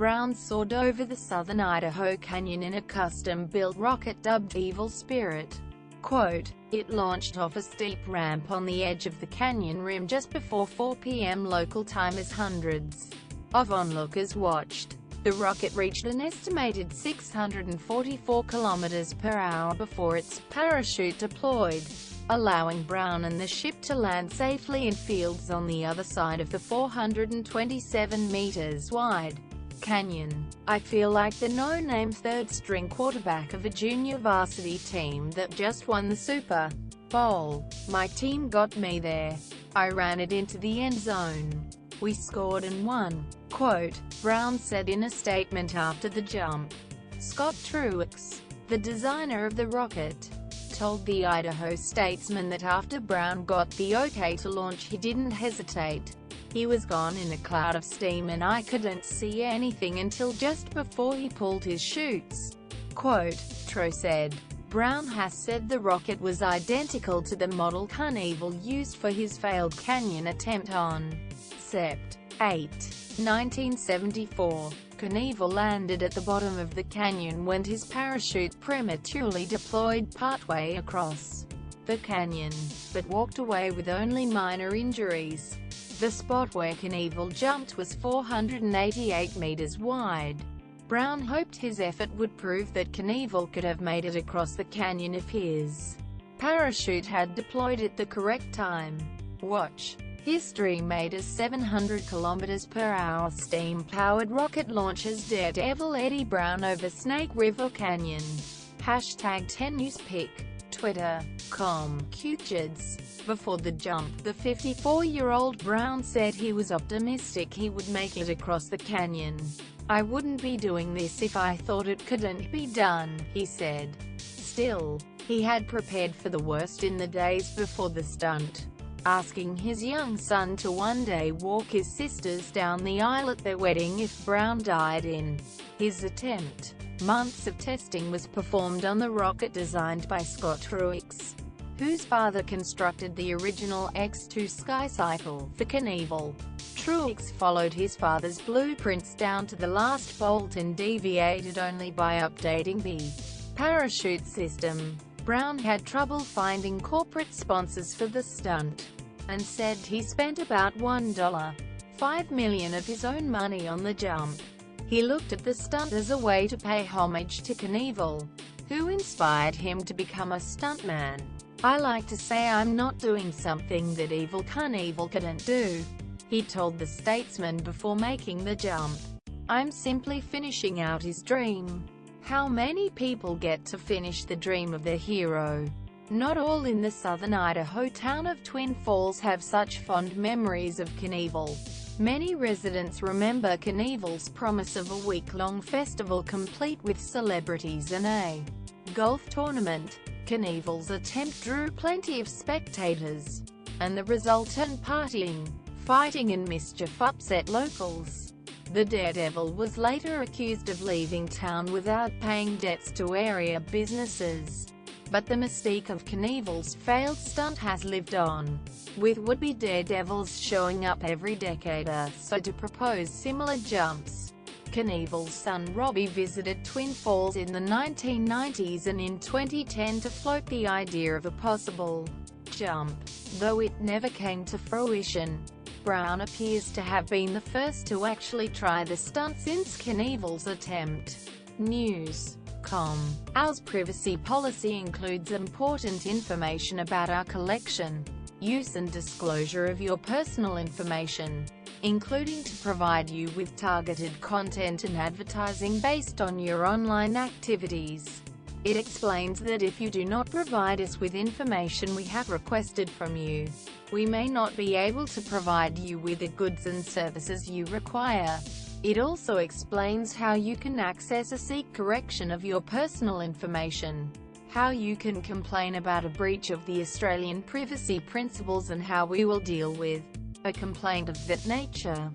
Braun soared over the southern Idaho Canyon in a custom-built rocket dubbed Evel Spirit. Quote, "It launched off a steep ramp on the edge of the canyon rim just before 4 p.m. local time as hundreds of onlookers watched. The rocket reached an estimated 644 kilometers per hour before its parachute deployed, allowing Braun and the ship to land safely in fields on the other side of the 427 meters wide canyon. I feel like the no-name third-string quarterback of a junior-varsity team that just won the Super Bowl. My team got me there. I ran it into the end zone. We scored and won." Quote, Braun said in a statement after the jump. Scott Truax, the designer of the rocket, told the Idaho Statesman that after Braun got the okay to launch he didn't hesitate. "He was gone in a cloud of steam and I couldn't see anything until just before he pulled his chutes." Quote, Traux said. Braun has said the rocket was identical to the model Knievel used for his failed canyon attempt on Sept. 8, 1974. Knievel landed at the bottom of the canyon when his parachute prematurely deployed partway across the canyon, but walked away with only minor injuries. The spot where Knievel jumped was 488 meters wide. Braun hoped his effort would prove that Knievel could have made it across the canyon if his parachute had deployed at the correct time. Watch. History made a 700 km/h steam-powered rocket launches Daredevil Eddie Braun over Snake River Canyon. Hashtag 10newspic. Twitter.com. Chutes. Before the jump, the 54-year-old Braun said he was optimistic he would make it across the canyon. "I wouldn't be doing this if I thought it couldn't be done," he said. Still, he had prepared for the worst in the days before the stunt, asking his young son to one day walk his sisters down the aisle at their wedding if Braun died in his attempt. Months of testing was performed on the rocket designed by Scott Truax, whose father constructed the original X-2 skycycle for Knievel. Truax followed his father's blueprints down to the last bolt and deviated only by updating the parachute system. Braun had trouble finding corporate sponsors for the stunt, and said he spent about $1.5 million of his own money on the jump. He looked at the stunt as a way to pay homage to Knievel, who inspired him to become a stuntman. "I like to say I'm not doing something that Evel Knievel couldn't do," he told the Statesman before making the jump. "I'm simply finishing out his dream." How many people get to finish the dream of their hero? Not all in the southern Idaho town of Twin Falls have such fond memories of Knievel. Many residents remember Knievel's promise of a week-long festival complete with celebrities and a golf tournament. Knievel's attempt drew plenty of spectators, and the resultant partying, fighting and mischief upset locals. The Daredevil was later accused of leaving town without paying debts to area businesses. But the mystique of Knievel's failed stunt has lived on, with would-be Daredevils showing up every decade or so to propose similar jumps. Knievel's son Robbie visited Twin Falls in the 1990s and in 2010 to float the idea of a possible jump, though it never came to fruition. Braun appears to have been the first to actually try the stunt since Knievel's attempt. News.com. Our privacy policy includes important information about our collection, use and disclosure of your personal information, including to provide you with targeted content and advertising based on your online activities. It explains that if you do not provide us with information we have requested from you, we may not be able to provide you with the goods and services you require. It also explains how you can access or seek correction of your personal information, how you can complain about a breach of the Australian privacy principles and how we will deal with a complaint of that nature.